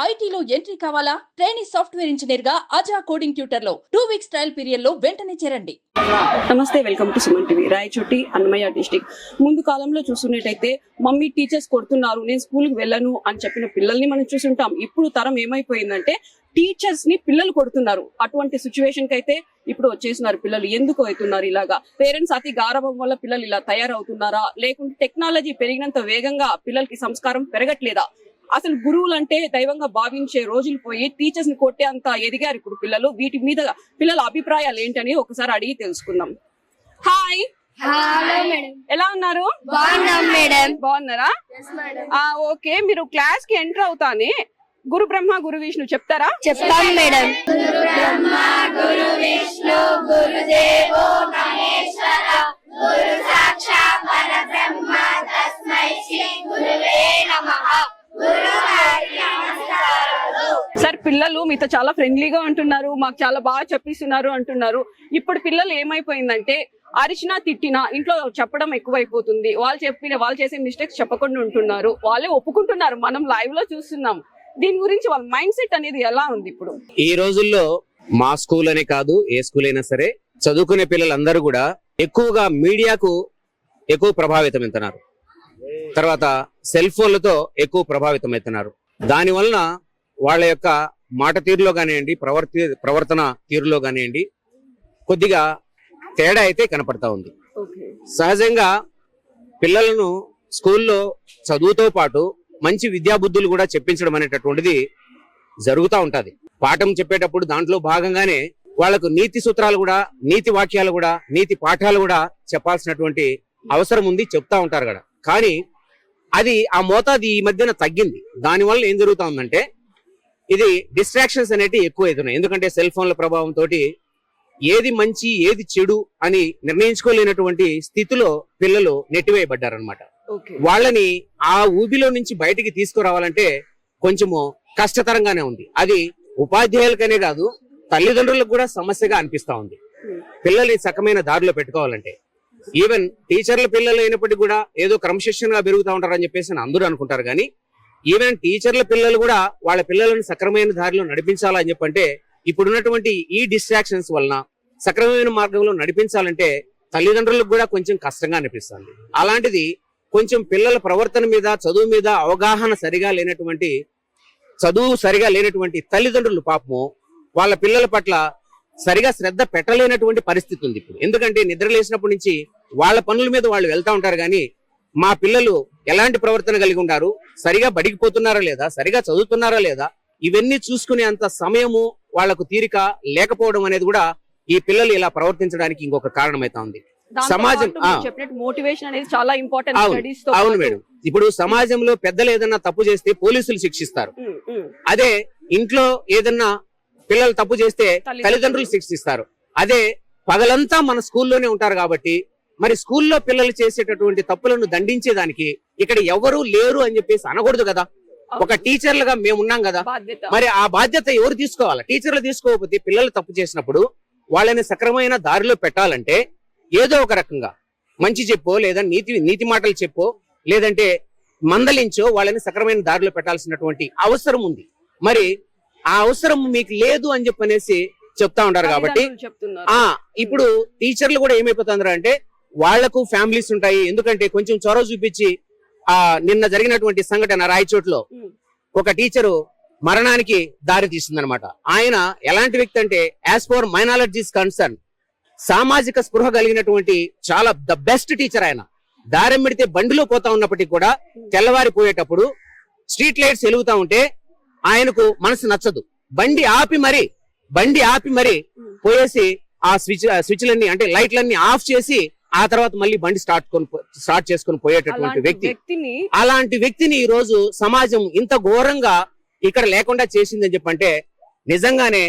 ఐటీలో ఎంట్రీ కావాలా? Trainee software engineer గా అజా కోడింగ్ ట్యూటర్ లో 2 వీక్స్ ట్రయల్ పీరియడ్ లో వెంటనే చేరండి. నమస్తే, welcome to Suman TV. Rayachoti, Annamayya district. ముందు కాలంలో చూస్తున్నట్టయితే మమ్మీ టీచర్స్ కొడుతున్నారు, నేను స్కూల్కి వెళ్ళను అని చెప్పిన పిల్లల్ని మనం చూస్తుంటాం. ఇప్పుడు తరం ఏమైపోయిందంటే టీచర్స్ ని పిల్లలు కొడుతున్నారు. అటువంటి సిచ్యువేషన్ కి అయితే ఇప్పుడు వచ్చేస్తున్నారు పిల్లలు. ఎందుకు అవుతున్నారు ఇలాగా? పేరెంట్స్ అతి గారవం వల్ల పిల్లలు ఇలా తయారవుతున్నారా, లేకుంటే టెక్నాలజీ పెరిగినంత వేగంగా పిల్లలకి సంస్కారం పెరగట్లేదా? అసలు గురువులు అంటే దైవంగా భావించే రోజులు పోయి టీచర్స్ ని కొట్టే అంత ఎదిగారు ఇప్పుడు పిల్లలు. వీటి మీద పిల్లల అభిప్రాయాలు ఏంటని ఒకసారి అడిగి తెలుసుకుందాం. హాయ్. Hello madam. ఎలా ఉన్నారు? బాగున్నాం మేడం. బాగున్నారా? ఓకే, మీరు క్లాస్ కి ఎంటర్ అవుతానే గురు బ్రహ్మ గురు విష్ణు చెప్తారా? చెప్తాం మేడం. గురు బ్రహ్మ గురు విష్ణు గురుదేవో మహేశ్వర గురు సాక్షాత్ పరబ్రహ్మ తస్మై శ్రీ గురువే నమః. సార్, పిల్లలు మీతో చాలా ఫ్రెండ్లీగా ఉంటున్నారు, మాకు చాలా బాగా చెప్పిస్తున్నారు అంటున్నారు. ఇప్పుడు పిల్లలు ఏమైపోయిందంటే అరిచినా తిట్టినా ఇంట్లో చెప్పడం ఎక్కువైపోతుంది. వాళ్ళు చేసే మిస్టేక్స్ చెప్పకుండా ఉంటున్నారు. వాళ్ళే ఒప్పుకుంటున్నారు, మనం లైవ్ లో చూస్తున్నాం. దీని గురించి వాళ్ళ మైండ్ సెట్ అనేది ఎలా ఉంది ఇప్పుడు? ఈ రోజుల్లో మా స్కూల్ అనే కాదు, ఏ స్కూల్ అయినా సరే చదువుకునే పిల్లలందరూ కూడా ఎక్కువగా మీడియాకు ఎక్కువ ప్రభావితం అవుతున్నారు. తర్వాత సెల్ ఫోన్లతో ఎక్కువ ప్రభావితం అవుతున్నారు. దాని వలన వాళ్ళ యొక్క మాట తీరులో కానివ్వండి, ప్రవర్తన తీరులో కానివ్వండి కొద్దిగా తేడా అయితే కనపడతా ఉంది. సహజంగా పిల్లలను స్కూల్లో చదువుతో పాటు మంచి విద్యాబుద్ధులు కూడా చెప్పించడం అనేటటువంటిది జరుగుతూ ఉంటది. పాఠం చెప్పేటప్పుడు దాంట్లో భాగంగానే వాళ్లకు నీతి సూత్రాలు కూడా, నీతి వాక్యాలు కూడా, నీతి పాఠాలు కూడా చెప్పాల్సినటువంటి అవసరం ఉంది, చెప్తా ఉంటారు కదా. కానీ అది ఆ మోతాదు ఈ మధ్యన తగ్గింది. దానివల్ల ఏం జరుగుతా ఉందంటే ఇది డిస్ట్రాక్షన్స్ అనేవి ఎక్కువ అవుతున్నాయి. ఎందుకంటే సెల్ ఫోన్ల ప్రభావంతో ఏది మంచి ఏది చెడు అని నిర్ణయించుకోలేనటువంటి స్థితిలో పిల్లలు నెట్టివేయబడ్డారనమాట. వాళ్ళని ఆ ఊబిలో నుంచి బయటికి తీసుకురావాలంటే కొంచెము కష్టతరంగానే ఉంది. అది ఉపాధ్యాయులకనే కాదు, తల్లిదండ్రులకు కూడా సమస్యగా అనిపిస్తా ఉంది. పిల్లల్ని సకమైన దారిలో పెట్టుకోవాలంటే ఈవెన్ టీచర్ల పిల్లలు అయినప్పటికీ కూడా ఏదో క్రమశిక్షణగా పెరుగుతూ ఉంటారని చెప్పేసి అందరూ అనుకుంటారు. కానీ ఈవెన్ టీచర్ల పిల్లలు కూడా వాళ్ళ పిల్లలను సక్రమైన దారిలో నడిపించాలని చెప్పంటే ఇప్పుడున్నటువంటి ఈ డిస్ట్రాక్షన్స్ వలన సక్రమమైన మార్గంలో నడిపించాలంటే తల్లిదండ్రులకు కూడా కొంచెం కష్టంగా అనిపిస్తుంది. అలాంటిది కొంచెం పిల్లల ప్రవర్తన మీద, చదువు మీద అవగాహన సరిగా లేనటువంటి తల్లిదండ్రులు పాపము వాళ్ళ పిల్లల పట్ల సరిగా శ్రద్ధ పెట్టలేనటువంటి పరిస్థితి ఉంది ఇప్పుడు. ఎందుకంటే నిద్ర లేచినప్పటి నుంచి వాళ్ళ పనుల మీద వాళ్ళు వెళ్తా ఉంటారు. కానీ మా పిల్లలు ఎలాంటి ప్రవర్తన కలిగి ఉన్నారు, సరిగా బడికి పోతున్నారా లేదా, సరిగా చదువుతున్నారా లేదా, ఇవన్నీ చూసుకునే అంత సమయము వాళ్లకు తీరిక లేకపోవడం అనేది కూడా ఈ పిల్లలు ఇలా ప్రవర్తించడానికి ఇంకొక కారణమైతా ఉంది. సమాజం మోటివేషన్ అనేది చాలా ఇంపార్టెంట్. అవును మేడం. ఇప్పుడు సమాజంలో పెద్దలు ఏదన్నా తప్పు చేస్తే పోలీసులు శిక్షిస్తారు. అదే ఇంట్లో ఏదన్నా పిల్లలు తప్పు చేస్తే తల్లిదండ్రులు శిక్షిస్తారు. అదే పగలంతా మన స్కూల్లోనే ఉంటారు కాబట్టి మరి స్కూల్లో పిల్లలు చేసేటటువంటి తప్పులను దండించేదానికి ఇక్కడ ఎవరు లేరు అని చెప్పేసి అనకూడదు కదా. ఒక టీచర్లుగా మేము ఉన్నాం కదా, మరి ఆ బాధ్యత ఎవరు తీసుకోవాలి? టీచర్లు తీసుకోకపోతే పిల్లలు తప్పు చేసినప్పుడు వాళ్ళని సక్రమైన దారిలో పెట్టాలంటే ఏదో ఒక రకంగా మంచి చెప్పో, లేదా నీతి మాటలు చెప్పో, లేదంటే మందలించో వాళ్ళని సక్రమైన దారిలో పెట్టాల్సినటువంటి అవసరం ఉంది. మరి ఆ అవసరం మీకు లేదు అని చెప్పనేసి చెప్తా ఉంటారు. కాబట్టి ఇప్పుడు టీచర్లు కూడా ఏమైపోతున్నారు అంటే వాళ్లకు ఫ్యామిలీస్ ఉంటాయి. ఎందుకంటే కొంచెం చొరవ చూపించి నిన్న జరిగినటువంటి సంఘటన రాయచోట్లో ఒక టీచరు మరణానికి దారి తీసిందనమాట. ఆయన ఎలాంటి వ్యక్తి అంటే యాజ్ ఫర్ మైనారిటీస్ కన్సర్న్ సామాజిక స్పృహ కలిగినటువంటి చాలా ద బెస్ట్ టీచర్. ఆయన దారం పెడితే బండిలో పోతా ఉన్నప్పటికీ కూడా తెల్లవారిపోయేటప్పుడు స్ట్రీట్ లైట్స్ వెలుగుతా ఉంటే ఆయనకు మనసు నచ్చదు. బండి ఆపి మరి పోయేసి ఆ స్విచ్లన్నీ అంటే లైట్లన్నీ ఆఫ్ చేసి ఆ తర్వాత మళ్ళీ బండి స్టార్ట్ చేసుకుని పోయేటటువంటి వ్యక్తి. అలాంటి వ్యక్తిని ఈ రోజు సమాజం ఇంత ఘోరంగా ఇక్కడ లేకుండా చేసిందని చెప్పంటే నిజంగానే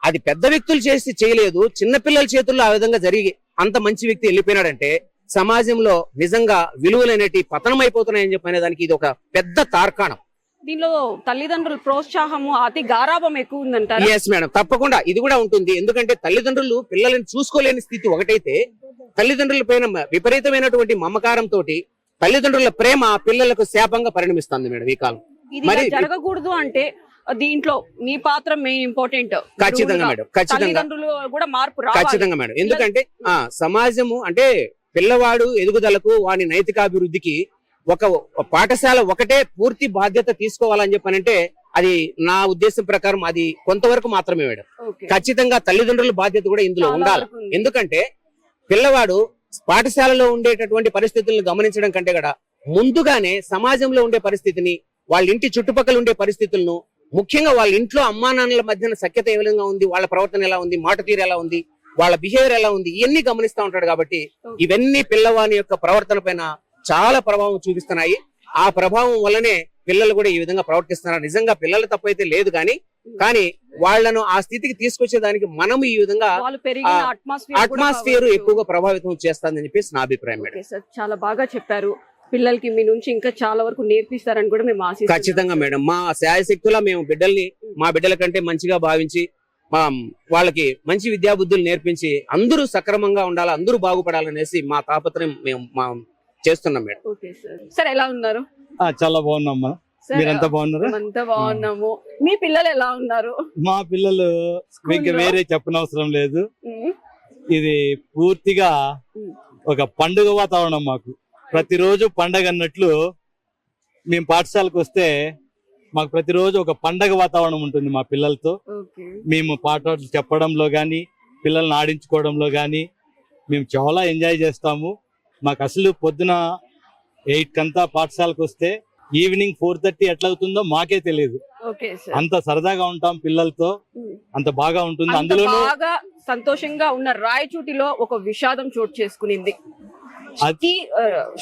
అది పెద్ద వ్యక్తులు చేయలేదు, చిన్నపిల్లల చేతుల్లో ఆ విధంగా జరిగి అంత మంచి వ్యక్తి వెళ్ళిపోయినాడంటే సమాజంలో నిజంగా విలువలనేటి పతనం అయిపోతున్నాయని చెప్పనే దానికి ఇది ఒక పెద్ద తార్కాణం. దీనిలో తల్లిదండ్రుల ప్రోత్సాహము, అతి గారాభం ఎక్కువ ఉందంటారు. ఎస్ మేడం, తప్పకుండా ఇది కూడా ఉంటుంది. ఎందుకంటే తల్లిదండ్రులు పిల్లలను చూసుకోలేని స్థితి ఒకటైతే, తల్లిదండ్రుల పైన విపరీతమైనటువంటి మమకారంతో తల్లిదండ్రుల ప్రేమ పిల్లలకు శాపంగా పరిణమిస్తుంది మేడం ఈ కాలం. మరి జరగకూడదు అంటే దీంట్లో మీ పాత్ర మెయిన్ ఇంపార్టెంట్. ఖచ్చితంగా మేడం, ఖచ్చితంగా తల్లిదండ్రులు కూడా మార్పు రావాలి. ఖచ్చితంగా మేడం. ఎందుకంటే సమాజము అంటే పిల్లవాడు ఎదుగుదలకు వాని నైతికాభివృద్ధికి ఒక పాఠశాల ఒకటే పూర్తి బాధ్యత తీసుకోవాలని చెప్పనంటే అది నా ఉద్దేశం ప్రకారం అది కొంతవరకు మాత్రమే మేడం. ఖచ్చితంగా తల్లిదండ్రుల బాధ్యత కూడా ఇందులో ఉండాలి. ఎందుకంటే పిల్లవాడు పాఠశాలలో ఉండేటటువంటి పరిస్థితులను గమనించడం కంటే కూడా ముందుగానే సమాజంలో ఉండే పరిస్థితిని, వాళ్ళ ఇంటి చుట్టుపక్కల ఉండే పరిస్థితులను, ముఖ్యంగా వాళ్ళ ఇంట్లో అమ్మా నాన్నల మధ్యన సఖ్యత ఏ విధంగా ఉంది, వాళ్ళ ప్రవర్తన ఎలా ఉంది, మాట తీరు ఎలా ఉంది, వాళ్ళ బిహేవియర్ ఎలా ఉంది, ఇవన్నీ గమనిస్తూ ఉంటాడు. కాబట్టి ఇవన్నీ పిల్లవాని యొక్క ప్రవర్తన పైన చాలా ప్రభావం చూపిస్తున్నాయి. ఆ ప్రభావం వల్లనే పిల్లలు కూడా ఈ విధంగా ప్రవర్తిస్తున్నారు. నిజంగా పిల్లల తప్పైతే లేదు కానీ వాళ్ళను ఆ స్థితికి తీసుకొచ్చేదానికి మనం ఈ విధంగా అట్మాస్ఫియర్ ఎక్కువగా ప్రభావితం చేస్తుందని చెప్పేసి నా అభిప్రాయం మేడం. చాలా బాగా చెప్పారు. పిల్లలకి మీ నుంచి ఇంకా చాలా వరకు నేర్పిస్తారని కూడా మేము ఆశిస్తున్నాం. ఖచ్చితంగా మేడం. మా శాయశక్తులా మేము మా బిడ్డల కంటే మంచిగా భావించి వాళ్ళకి మంచి విద్యాబుద్ధులు నేర్పించి అందరూ సక్రమంగా ఉండాలి, అందరూ బాగుపడాలనేసి మా తాపత్రయం మేము చేస్తున్నాం మేడం. Okay sir. సార్ ఎలా ఉన్నారు? చాలా బాగున్నామ్మా. మీరంతా బాగున్నారా? అంతా బాగున్నాము. మీ పిల్లలు ఎలా ఉన్నారు? మా పిల్లలు మీకు వేరే చెప్పనవసరం లేదు. ఇది పూర్తిగా ఒక పండుగ వాతావరణం. మాకు ప్రతిరోజు పండగ అన్నట్లు మేము పాఠశాలకు వస్తే మాకు ప్రతిరోజు ఒక పండగ వాతావరణం ఉంటుంది మా పిల్లలతో. మేము పాటలు చెప్పడంలో గాని పిల్లల్ని ఆడించుకోవడంలో గాని మేము చాలా ఎంజాయ్ చేస్తాము. మాకు అసలు పొద్దున 8 కంతా పాఠశాలకు వస్తే ఈవినింగ్ 4:30 ఎట్లా అవుతుందో మాకే తెలియదు. అంత సరదాగా ఉంటాం పిల్లలతో, అంత బాగా ఉంటుంది. అందులో బాగా సంతోషంగా ఉన్న రాయచోటిలో ఒక విషాదం చోటు చేసుకునింది.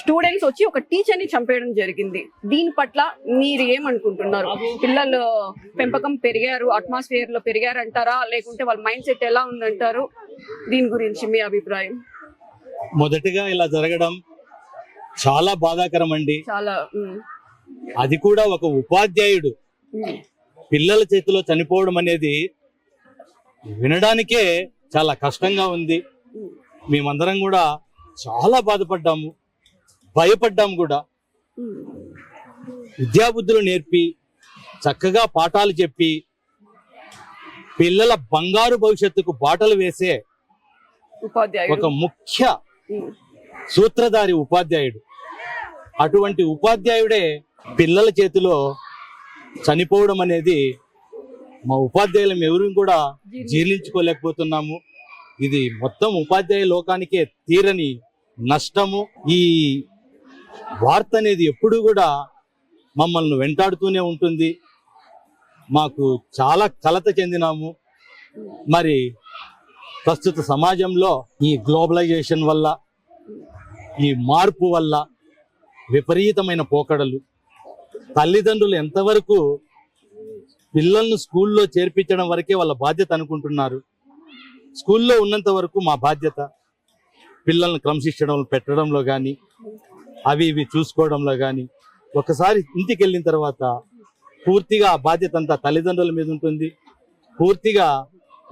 స్టూడెంట్స్ వచ్చి ఒక టీచర్ ని చంపేయడం జరిగింది. దీని పట్ల మీరు ఏమనుకుంటున్నారు? పిల్లలు పెంపకం పెరిగారు, అట్మాస్ఫియర్ లో పెరిగారు అంటారా, లేకుంటే వాళ్ళ మైండ్ సెట్ ఎలా ఉందంటారు? దీని గురించి మీ అభిప్రాయం? మొదటిగా ఇలా జరగడం చాలా బాధాకరం అండి. చాలా. అది కూడా ఒక ఉపాధ్యాయుడు పిల్లల చేతిలో చనిపోవడం అనేది వినడానికే చాలా కష్టంగా ఉంది. మేమందరం కూడా చాలా బాధపడ్డాము, భయపడ్డాము కూడా. విద్యాబుద్ధులు నేర్పి చక్కగా పాఠాలు చెప్పి పిల్లల బంగారు భవిష్యత్తుకు బాటలు వేసే ఒక ముఖ్య సూత్రధారి ఉపాధ్యాయుడు. అటువంటి ఉపాధ్యాయుడే పిల్లల చేతిలో చనిపోవడం అనేది మా ఉపాధ్యాయులం ఎవరు కూడా జీర్ణించుకోలేకపోతున్నాము. ఇది మొత్తం ఉపాధ్యాయ లోకానికే తీరని నష్టము. ఈ వార్త అనేది ఎప్పుడు కూడా మమ్మల్ని వెంటాడుతూనే ఉంటుంది. మాకు చాలా కలత చెందినాము. మరి ప్రస్తుత సమాజంలో ఈ గ్లోబలైజేషన్ వల్ల, ఈ మార్పు వల్ల విపరీతమైన పోకడలు, తల్లిదండ్రులు ఎంతవరకు పిల్లలను స్కూల్లో చేర్పించడం వరకే వాళ్ళ బాధ్యత అనుకుంటున్నారు. స్కూల్లో ఉన్నంత వరకు మా బాధ్యత పిల్లల్ని క్రమశిక్షణలో పెట్టడంలో కానీ, అవి ఇవి చూసుకోవడంలో కానీ, ఒకసారి ఇంటికి వెళ్ళిన తర్వాత పూర్తిగా ఆ బాధ్యత అంతా తల్లిదండ్రుల మీద ఉంటుంది. పూర్తిగా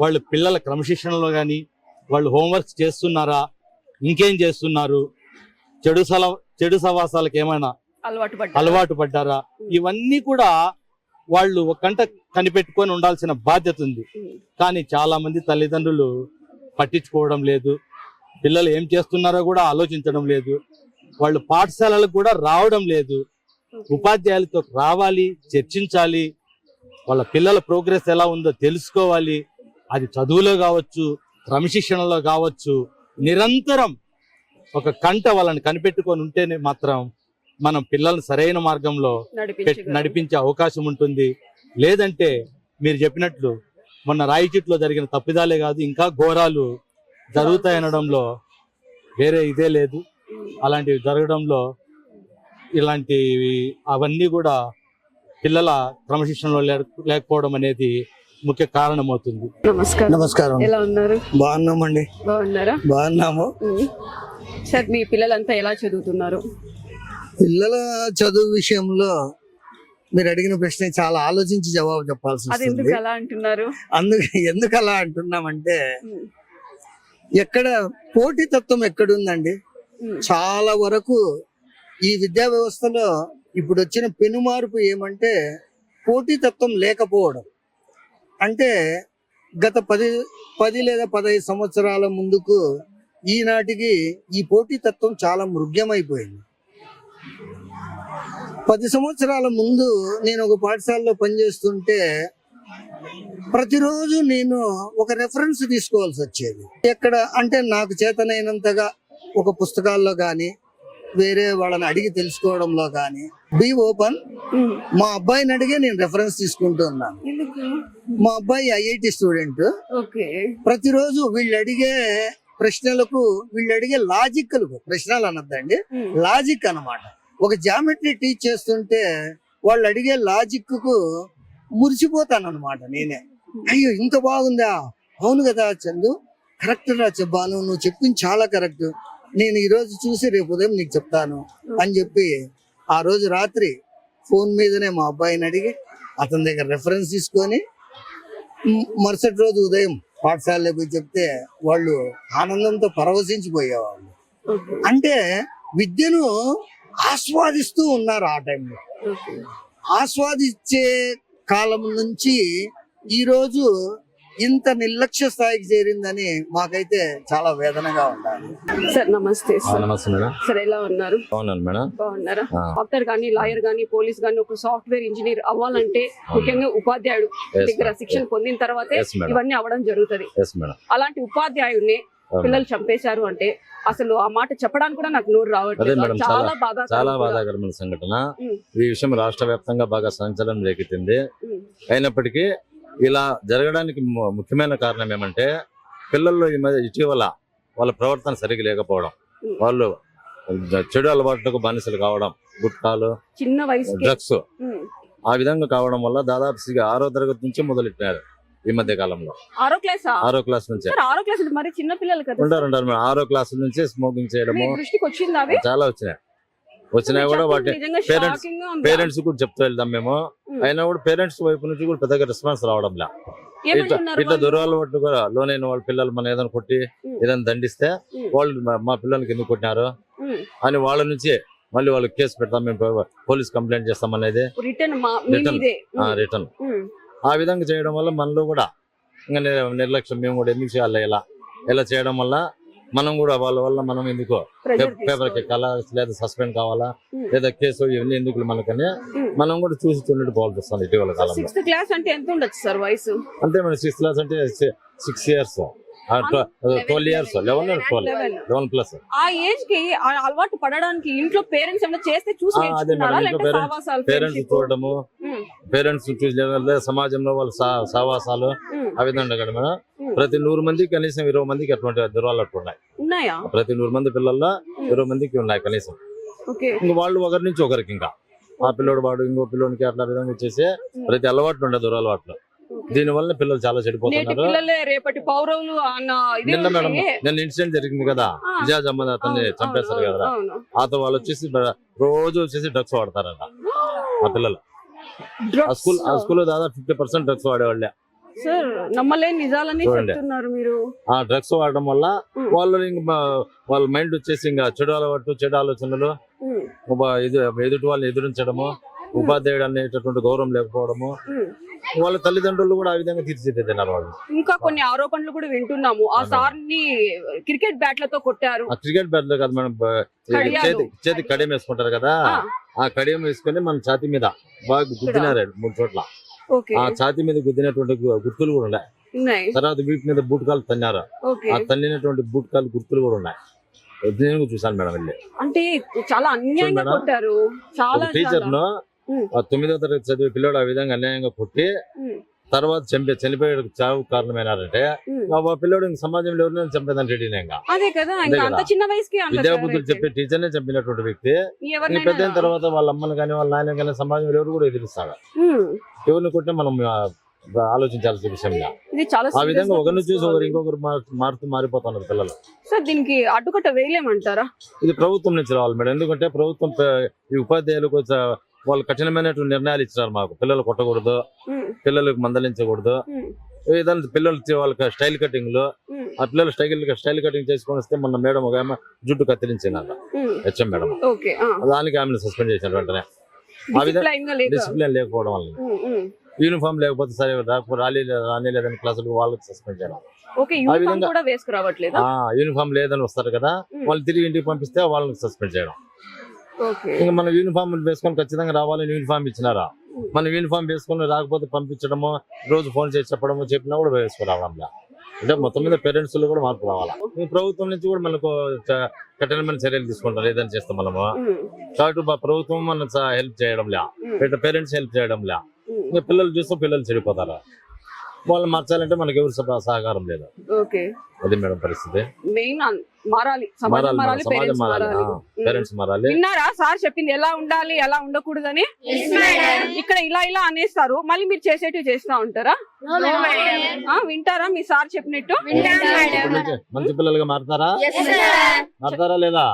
వాళ్ళు పిల్లల క్రమశిక్షణలో కానీ, వాళ్ళు హోంవర్క్స్ చేస్తున్నారా, ఇంకేం చేస్తున్నారు, చెడు సవాసాలకు ఏమైనా అలవాటు పడ్డారా, ఇవన్నీ కూడా వాళ్ళు ఒక కంట కనిపెట్టుకొని ఉండాల్సిన బాధ్యత ఉంది. కానీ చాలా మంది తల్లిదండ్రులు పట్టించుకోవడం లేదు. పిల్లలు ఏం చేస్తున్నారో కూడా ఆలోచించడం లేదు. వాళ్ళు పాఠశాలలకు కూడా రావడం లేదు. ఉపాధ్యాయులతో రావాలి, చర్చించాలి, వాళ్ళ పిల్లల ప్రోగ్రెస్ ఎలా ఉందో తెలుసుకోవాలి. అది చదువులో కావచ్చు, క్రమశిక్షణలో కావచ్చు, నిరంతరం ఒక కంట వాళ్ళని కనిపెట్టుకొని ఉంటేనే మాత్రం మనం పిల్లల్ని సరైన మార్గంలో నడిపించే అవకాశం ఉంటుంది. లేదంటే మీరు చెప్పినట్లు మొన్న రాయచోటిలో జరిగిన తప్పిదాలే కాదు, ఇంకా ఘోరాలు జరుగుతాయనడంలో వేరే ఇదే లేదు. అలాంటివి జరగడంలో ఇలాంటివి అవన్నీ కూడా పిల్లల క్రమశిక్షణలో లేకపోవడం అనేది ముఖ్య కారణమవుతుంది. నమస్కారం. ఎలా ఉన్నారు? బాగున్నామండి. బాగున్నారా? బాగున్నాము. సార్, మీ పిల్లలంతా ఎలా చదువుతున్నారు? పిల్లల చదువు విషయంలో మీరు అడిగిన ప్రశ్న చాలా ఆలోచించి జవాబు చెప్పాల్సి వస్తుంది. ఎందుకు అలా అంటున్నామంటే ఎక్కడ పోటీతత్వం ఎక్కడుందండి? చాలా వరకు ఈ విద్యా వ్యవస్థలో ఇప్పుడు వచ్చిన పెను మార్పు ఏమంటే పోటీతత్వం లేకపోవడం. అంటే గత 10 లేదా 15 సంవత్సరాల ముందుకు ఈనాటికి ఈ పోటీతత్వం చాలా మృగ్యమైపోయింది. 10 సంవత్సరాల ముందు నేను ఒక పాఠశాలలో పనిచేస్తుంటే ప్రతిరోజు నేను ఒక రెఫరెన్స్ తీసుకోవాల్సి వచ్చేది. ఎక్కడ అంటే నాకు చేతనైనంతగా ఒక పుస్తకాల్లో కానీ వేరే వాళ్ళని అడిగి తెలుసుకోవడంలో కానీ బీ ఓపెన్. మా అబ్బాయిని అడిగే నేను రెఫరెన్స్ తీసుకుంటూ ఉన్నాను. మా అబ్బాయి ఐఐటి స్టూడెంట్. ప్రతిరోజు వీళ్ళు అడిగే ప్రశ్నలకు వీళ్ళు అడిగే లాజికల్ ప్రశ్నలు అనొద్దండి, లాజిక్ అన్నమాట. ఒక జామెట్రీ టీచ్ చేస్తుంటే వాళ్ళు అడిగే లాజిక్ కు మురిసిపోతాను అనమాట నేనే. అయ్యో ఇంత బాగుందా, అవును కదా చందు, కరెక్ట్ రా చెప్పాను, నువ్వు చెప్పింది చాలా కరెక్ట్, నేను ఈ రోజు చూసి రేపు ఉదయం నీకు చెప్తాను అని చెప్పి ఆ రోజు రాత్రి ఫోన్ మీదనే మా అబ్బాయిని అడిగి అతని దగ్గర రెఫరెన్స్ తీసుకొని మరుసటి రోజు ఉదయం పాఠశాలలో పోయి చెప్తే వాళ్ళు ఆనందంతో పరవశించిపోయేవాళ్ళు. అంటే విద్యను ఆస్వాదిస్తూ ఉన్నారు ఆ టైంలో. ఆస్వాదించే కాలం నుంచి ఈ రోజు ఇంత నిర్లక్ష్య స్థాయికి చేరిందని మాకైతే చాలా వేదనగా ఉండాలి. సార్ నమస్తే సార్. నమస్తే మేడం. సార్ ఎలా ఉన్నారు? బాగున్నాను మేడం. బాగున్నారా? డాక్టర్ గానీ, లాయర్ గానీ, పోలీస్ గానీ, ఒక సాఫ్ట్వేర్ ఇంజనీర్ అవ్వాలంటే ముఖ్యంగా ఉపాధ్యాయుడు దగ్గర శిక్షణ పొందిన తర్వాతే ఇవన్నీ అవ్వడం జరుగుతుంది. అలాంటి ఉపాధ్యాయుడిని పిల్లలు చంపేశారు అంటే అసలు ఆ మాట చెప్పడానికి కూడా నాకు నోరు రావట్లేదు. చాలా బాధాకరమైన సంఘటన. ఈ విషయం రాష్ట్ర వ్యాప్తంగా బాగా సంచలనం రేకెత్తింది. అయినప్పటికీ ఇలా జరగడానికి ముఖ్యమైన కారణం ఏమంటే పిల్లల్లో ఇటీవల వాళ్ళ ప్రవర్తన సరిగ్గా లేకపోవడం, వాళ్ళు చెడు అలవాట్లకు బానిసలు కావడం, గుట్కాలు, చిన్న వయసు డ్రగ్స్ ఆ విధంగా కావడం వల్ల దాదాపు 6వ తరగతి నుంచి మొదలెట్టినారు ఈ మధ్య కాలంలో. 6వ క్లాస్ నుంచి మరి చిన్న పిల్లలు కదా ఉంటారు 6వ క్లాస్ నుంచి స్మోకింగ్ చేయడము చాలా వచ్చినాయి కూడా వాటి పేరెంట్స్ కూడా చెప్తూ వెళ్దాం మేము. అయినా కూడా పేరెంట్స్ వైపు నుంచి కూడా పెద్దగా రెస్పాన్స్ రావడం లే. ఇట్లా దురలవాట్లు కూడా లోనైన వాళ్ళ పిల్లలు మనం ఏదైనా కొట్టి ఏదైనా దండిస్తే వాళ్ళు మా పిల్లలకి ఎందుకు కొట్టినారు అని వాళ్ళ నుంచి మళ్ళీ వాళ్ళకి కేసు పెడతాం, మేము పోలీస్ కంప్లైంట్ చేస్తాం అనేది రిటర్న్. ఆ విధంగా చేయడం వల్ల మనలో కూడా ఇంకా నిర్లక్ష్యం, మేము కూడా ఎందుకు చేయాలి ఇలా చేయడం వల్ల మనం కూడా వాళ్ళ వల్ల మనం ఎందుకో పేపర్కి ఎక్కాలా, లేదా సస్పెండ్ కావాలా, లేదా కేసు ఇవన్నీ ఎందుకు మనకని మనం కూడా చూసి చూడట్టు పోవాల్సి వస్తుంది ఇటీవల కాలంలో. 6th క్లాస్ అంటే ఎంత ఉండొచ్చు సార్ వయసు? అంతే మేడం, 6th క్లాస్ అంటే 6 years, 12 years, 11 plus. ఆ ఏజ్ కి అలవాటు పడడానికి ఇంట్లో పేరెంట్స్ ఏమైనా చేస్తే చూసి పేరెంట్స్ చూడడము, పేరెంట్స్ చూసి సమాజంలో వాళ్ళ సహవాసాలు ఆ విధంగా కదా మేడం. ప్రతి 100 మందికి కనీసం 20 మందికి అటువంటి దురలవాట్లు ఉన్నాయి. ప్రతి 100 మంది పిల్లల్లో 20 మందికి ఉన్నాయి కనీసం. ఇంకా వాళ్ళు ఒకరి నుంచి ఒకరికి, ఇంకా ఆ పిల్లోడు వాడు ఇంకో పిల్లోనికి అట్లా విధంగా వచ్చేసి ప్రతి అలవాట్లు ఉండే దురలవాట్లు. దీని వల్ల పిల్లలు చాలా చెడిపోతున్నారు. నిన్న మేడం నిన్న ఇన్సిడెంట్ జరిగింది కదా, ఇజాజ్ అహ్మద్ అతన్ని చంపేస్తారు కదా, అతను వాళ్ళు వచ్చేసి రోజు వచ్చేసి డ్రగ్స్ వాడతారంట ఆ పిల్లలు. ఆ స్కూల్లో దాదాపు 50% డ్రగ్స్ వాడేవాళ్ళే. ఆ డ్రగ్స్ వాడడం వల్ల వాళ్ళు వాళ్ళ మైండ్ వచ్చేసి ఇంకా చెడు అలవాటు, చెడు ఆలోచనలు, ఎదుటి వాళ్ళని ఎదురించడము, ఉపాధ్యాయుడు అనేటటువంటి గౌరవం లేకపోవడము, వాళ్ళ తల్లిదండ్రులు కూడా ఆ విధంగా తీర్చిదిద్దినారు వాళ్ళు. ఇంకా కొన్ని ఆరోపణలు కూడా వింటున్నాము. ఆ సార్ ని క్రికెట్ బ్యాట్లతో కొట్టారు. ఆ క్రికెట్ బ్యాట్లు కాదు మేడం, చేతి కడియం వేసుకుంటారు కదా, ఆ కడియం వేసుకుని మన ఛాతీ మీద బాగా గుద్దినారు 3 చోట్ల. ఆ ఛాతీ మీద గుద్దినటువంటి గుర్తులు కూడా ఉన్నాయి. తర్వాత వీటి మీద బూట్కాలు తన్నారు. ఆ తన్నినటువంటి బూట్కాలు గుర్తులు కూడా ఉన్నాయి. నేను చూసాను మేడం వెళ్ళి. అంటే చాలా అన్యాయంగా కొట్టారు. చాలా టీచర్ ను 9వ తరగతి చదివే పిల్లడు ఆ విధంగా అన్యాయంగా కొట్టి తర్వాత చనిపోయే చావు కారణమైనారంటే ఆ పిల్లడు సమాజంలో ఎవరినైనా చంపేదాన్ని రెడీనేగా. విద్యాబుద్ధులు చెప్పే టీచర్నే చంపినటువంటి వ్యక్తి పెద్ద అయిన తర్వాత వాళ్ళ అమ్మని కానీ వాళ్ళ నాయన కానీ సమాజంలో ఎవరు కూడా ఎదిరిస్తాడు. ఎవరిని కొట్టినా మనం ఆలోచించాల్సిన విషయం. ఆ విధంగా ఒకరిని చూసి ఒకరు ఇంకొకరు మారిపోతున్నారు పిల్లలు. సార్ దీనికి అడ్డుకట్ట వేయలేమంటారా? ఇది ప్రభుత్వం నుంచి రావాలి మేడం. ఎందుకంటే ప్రభుత్వం ఈ ఉపాధ్యాయులకు వాళ్ళు కఠినమైనటువంటి నిర్ణయాలు ఇచ్చినారు మాకు. పిల్లలు కొట్టకూడదు, పిల్లలకు మందలించకూడదు, ఏదైనా పిల్లలు వాళ్ళకి స్టైల్ కటింగ్లు, ఆ పిల్లలు స్టైల్ కటింగ్ చేసుకొని వస్తే మొన్న మేడం ఒక ఆమె జుట్టు కత్తిరించినారు, హెచ్ఎం మేడం. దానికి ఆమెను సస్పెండ్ చేశారు వెంటనే. ఆ విధంగా Discipline గా లేక. డిసిప్లిన్ లేకపోవడం వల్ల యూనిఫామ్ లేకపోతే సరే రాలేదని క్లాసులకు వాళ్ళకి సస్పెండ్ చేయడం. ఓకే యూనిఫామ్ విధంగా- కూడా వేసుకురావట్లేదా? యూనిఫామ్ లేదని వస్తారు కదా, వాళ్ళు తిరిగి ఇంటికి పంపిస్తే వాళ్ళని సస్పెండ్ చేయడం. ఓకే ఇంకా మనం యూనిఫామ్ వేసుకొని ఖచ్చితంగా రావాలని యూనిఫామ్ ఇచ్చినారా, మనం యూనిఫామ్ వేసుకొని రాకపోతే పంపించడము, రోజు ఫోన్ చేసి చెప్పడము, చెప్పినా కూడా వేసుకురావడంలా. అంటే మొత్తం మీద పేరెంట్స్ లో కూడా మార్పు రావాలా. ఈ ప్రభుత్వం నుంచి కూడా మనకు కఠినమైన చర్యలు తీసుకుంటారు ఏదైనా చేస్తాం మనము. కాబట్టి ప్రభుత్వం మనకు హెల్ప్ చేయడం లే, పేరెంట్స్ హెల్ప్ చేయడం లే. ఇంకా పిల్లలు చూస్తే పిల్లలు చెడిపోతారు. వాళ్ళు మార్చాలంటే మనకి ఎవరు సహకారం లేదు. ఓకే అది మేడం పరిస్థితి. మెయిన్ మారాలి, సమాజం మారాలి, సమాజం పేరెంట్స్ మారాలి, మారాలి. పేరెంట్స్ మారాలి. విన్నారా సార్ చెప్పింది ఎలా ఉండాలి ఎలా ఉండకూడదని? ఇక్కడ ఇలా అనేస్తారు, మళ్ళీ మీరు చేసేటివి చేస్తా ఉంటారా? వింటారా మీ సార్ చెప్పినట్టు? ఇప్పటి నుంచి మంచి పిల్లలుగా మారుతారా లేదా?